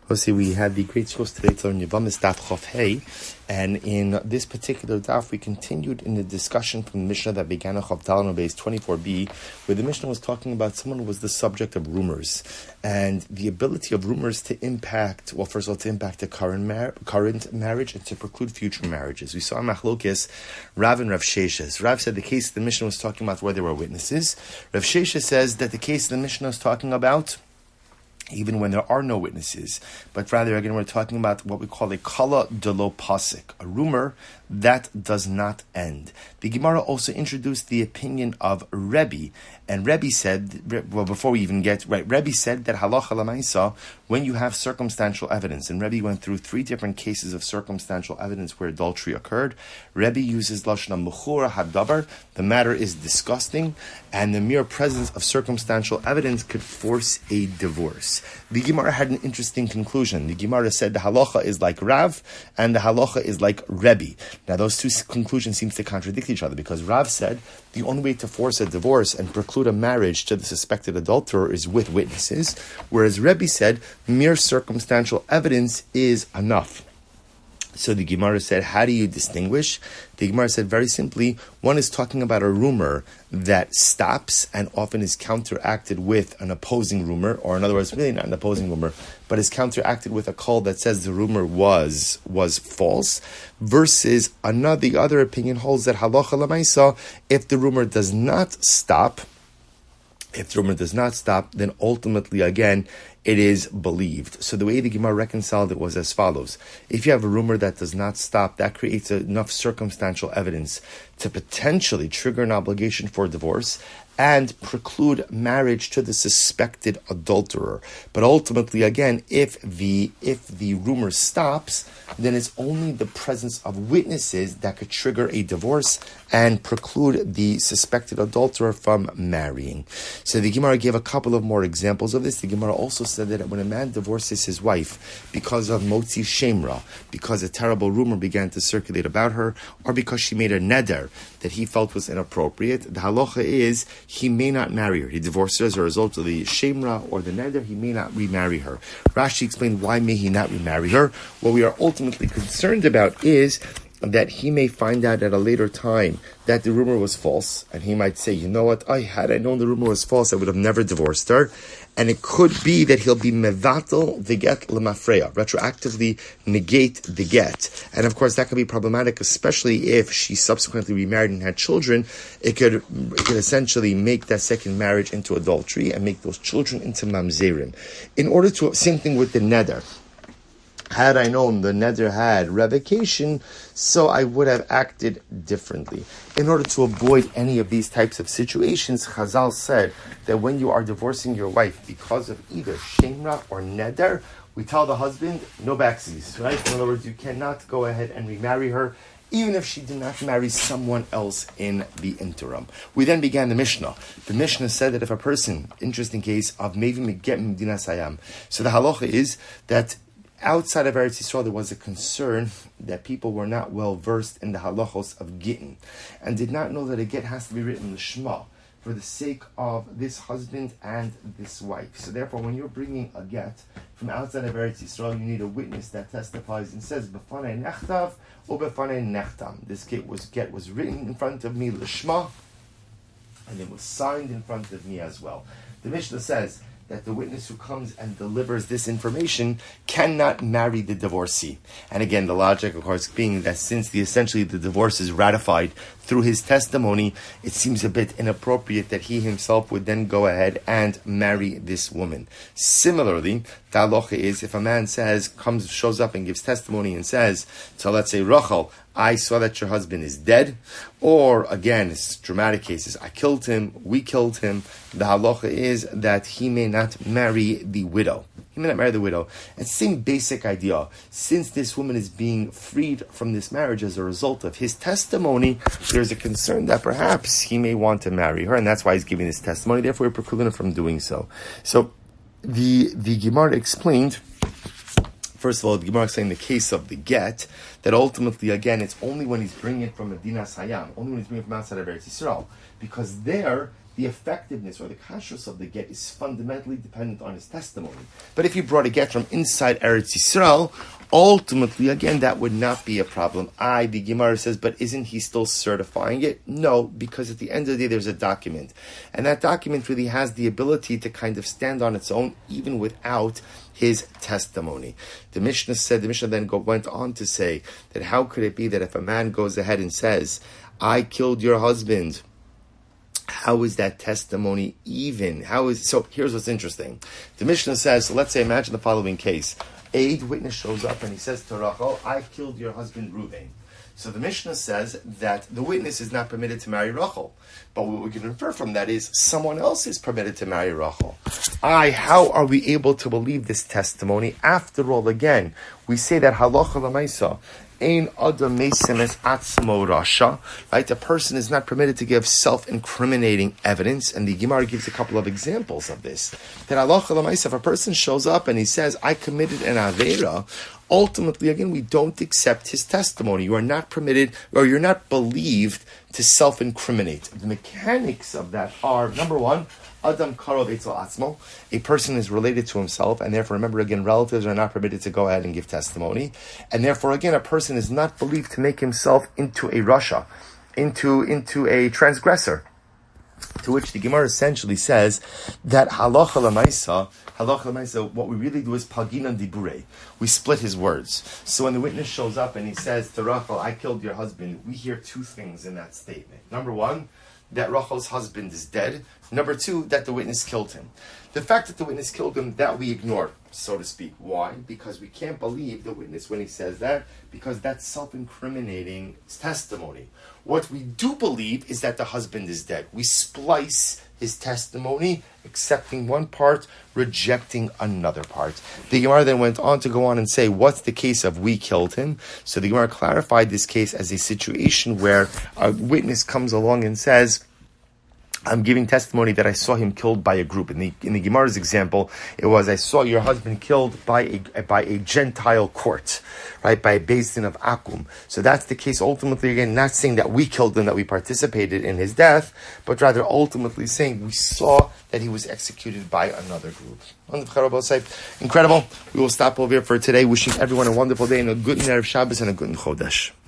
Obviously, we had the great source today to learn Yevamos daf Chof Hey, and in this particular daf, we continued in the discussion from the Mishnah that began on Chof Daled base 24b, where the Mishnah was talking about someone who was the subject of rumors, and the ability of rumors to impact, well, first of all, to impact the current marriage and to preclude future marriages. We saw in Machlokes, Rav and Rav Sheshes. Rav said the case the Mishnah was talking about where there were witnesses. Rav Sheshes says that the case the Mishnah is talking about even when there are no witnesses, but rather, again, we're talking about what we call a kala de lo pasik, a rumor that does not end. The Gemara also introduced the opinion of Rebbe, and Rebbe said, well, before we even get, right, Rebbe said that halacha l'maisa, when you have circumstantial evidence, and Rebbe went through 3 different cases of circumstantial evidence where adultery occurred. Rebbe uses lashon mechura hadabar, the matter is disgusting, and the mere presence of circumstantial evidence could force a divorce. The Gemara had an interesting conclusion. The Gemara said the halacha is like Rav, and the halacha is like Rebbe. Now, those two conclusions seem to contradict each other, because Rav said the only way to force a divorce and preclude a marriage to the suspected adulterer is with witnesses, whereas Rebbe said mere circumstantial evidence is enough. So the Gemara said, how do you distinguish? The Gemara said very simply, one is talking about a rumor that stops and often is counteracted with an opposing rumor, or in other words, really not an opposing rumor, but is counteracted with a call that says the rumor was false, versus the other opinion holds that halacha l'maisa, if the rumor does not stop, then ultimately, again, it is believed. So the way the Gemara reconciled it was as follows. If you have a rumor that does not stop, that creates enough circumstantial evidence to potentially trigger an obligation for divorce and preclude marriage to the suspected adulterer. But ultimately, again, if the rumor stops, then it's only the presence of witnesses that could trigger a divorce and preclude the suspected adulterer from marrying. So the Gemara gave a couple of more examples of this. The Gemara also said that when a man divorces his wife because of motzi shemra, because a terrible rumor began to circulate about her, or because she made a neder that he felt was inappropriate, the halacha is he may not marry her. He divorced her as a result of the shemra or the neder. He may not remarry her. Rashi explained why may he not remarry her. What we are ultimately concerned about is that he may find out at a later time that the rumor was false, and he might say, you know what, had I known the rumor was false, I would have never divorced her. And it could be that he'll be mevatel the get lemafreya, retroactively negate the get. And of course, that could be problematic, especially if she subsequently remarried and had children. It could essentially make that second marriage into adultery and make those children into mamzerim. In order to, same thing with the neder. Had I known the neder had revocation, so I would have acted differently. In order to avoid any of these types of situations, Chazal said that when you are divorcing your wife because of either shemra or neder, we tell the husband, no backsies, right? In other words, you cannot go ahead and remarry her, even if she did not marry someone else in the interim. We then began the Mishnah. The Mishnah said that if a person, interesting case of maybe get Medina Sayam, so the halacha is that outside of Eretz Yisrael, there was a concern that people were not well versed in the halachos of gittin and did not know that a get has to be written l'shma for the sake of this husband and this wife. So therefore, when you're bringing a get from outside of Eretz Yisrael, you need a witness that testifies and says, "B'fanei nechtav or b'fanei nechtam." This get was written in front of me l'shma, and it was signed in front of me as well. The Mishnah says that the witness who comes and delivers this information cannot marry the divorcee. And again, the logic, of course, being that since essentially the divorce is ratified through his testimony, it seems a bit inappropriate that he himself would then go ahead and marry this woman. Similarly, the halacha is if a man shows up and gives testimony and says, so let's say Rachel, I saw that your husband is dead, or again, it's dramatic cases, I killed him, we killed him, the halacha is that he may not marry the widow. He may not marry the widow. And same basic idea. Since this woman is being freed from this marriage as a result of his testimony, there's a concern that perhaps he may want to marry her, and that's why he's giving this testimony. Therefore, we're precluding him from doing so. So, the Gemara explained, first of all, the Gemara explained the case of the get, that ultimately, again, it's only when he's bringing it from Medina Sayam, only when he's bringing it from outside of Eretz Yisrael, because there, the effectiveness or the kashrus of the get is fundamentally dependent on his testimony. But if he brought a get from inside Eretz Yisrael, ultimately, again, that would not be a problem. The Gemara says, but isn't he still certifying it? No, because at the end of the day, there's a document. And that document really has the ability to kind of stand on its own, even without his testimony. The Mishnah then went on to say that how could it be that if a man goes ahead and says, I killed your husband, how is that testimony even? So here's what's interesting. The Mishnah says, so let's say, imagine the following case. A witness shows up and he says to Rachel, I killed your husband Reuven. So the Mishnah says that the witness is not permitted to marry Rachel. But what we can infer from that is someone else is permitted to marry Rachel. How are we able to believe this testimony? After all, again, we say that halacha l'maisa, ein adam meisemes atzmo rasha, right? A person is not permitted to give self-incriminating evidence, and the Gemara gives a couple of examples of this. That halacha l'maisa, if a person shows up and he says, I committed an avera, ultimately, again, we don't accept his testimony. You are not permitted, or you're not believed to self-incriminate. The mechanics of that are, number one, Adam karov etzel atzmo. A person is related to himself, and therefore, remember again, relatives are not permitted to go ahead and give testimony. And therefore, again, a person is not believed to make himself into a rasha, into a transgressor. To which the Gemara essentially says that halacha l'maisa, what we really do is paginan dibure. We split his words. So when the witness shows up and he says to Rachel, I killed your husband, we hear two things in that statement. Number one, that Rachel's husband is dead. Number two, that the witness killed him. The fact that the witness killed him, that we ignore, so to speak. Why? Because we can't believe the witness when he says that, because that's self-incriminating testimony. What we do believe is that the husband is dead. We splice his testimony, accepting one part, rejecting another part. The Gemara then went on to go on and say, what's the case of we killed him? So the Gemara clarified this case as a situation where a witness comes along and says, I'm giving testimony that I saw him killed by a group. In the Gemara's example, it was, I saw your husband killed by a Gentile court, right, by a Beis Din of Akum. So that's the case ultimately, again, not saying that we killed him, that we participated in his death, but rather ultimately saying we saw that he was executed by another group. Incredible. We will stop over here for today. Wishing everyone a wonderful day and a good Erev Shabbos and a good Chodesh.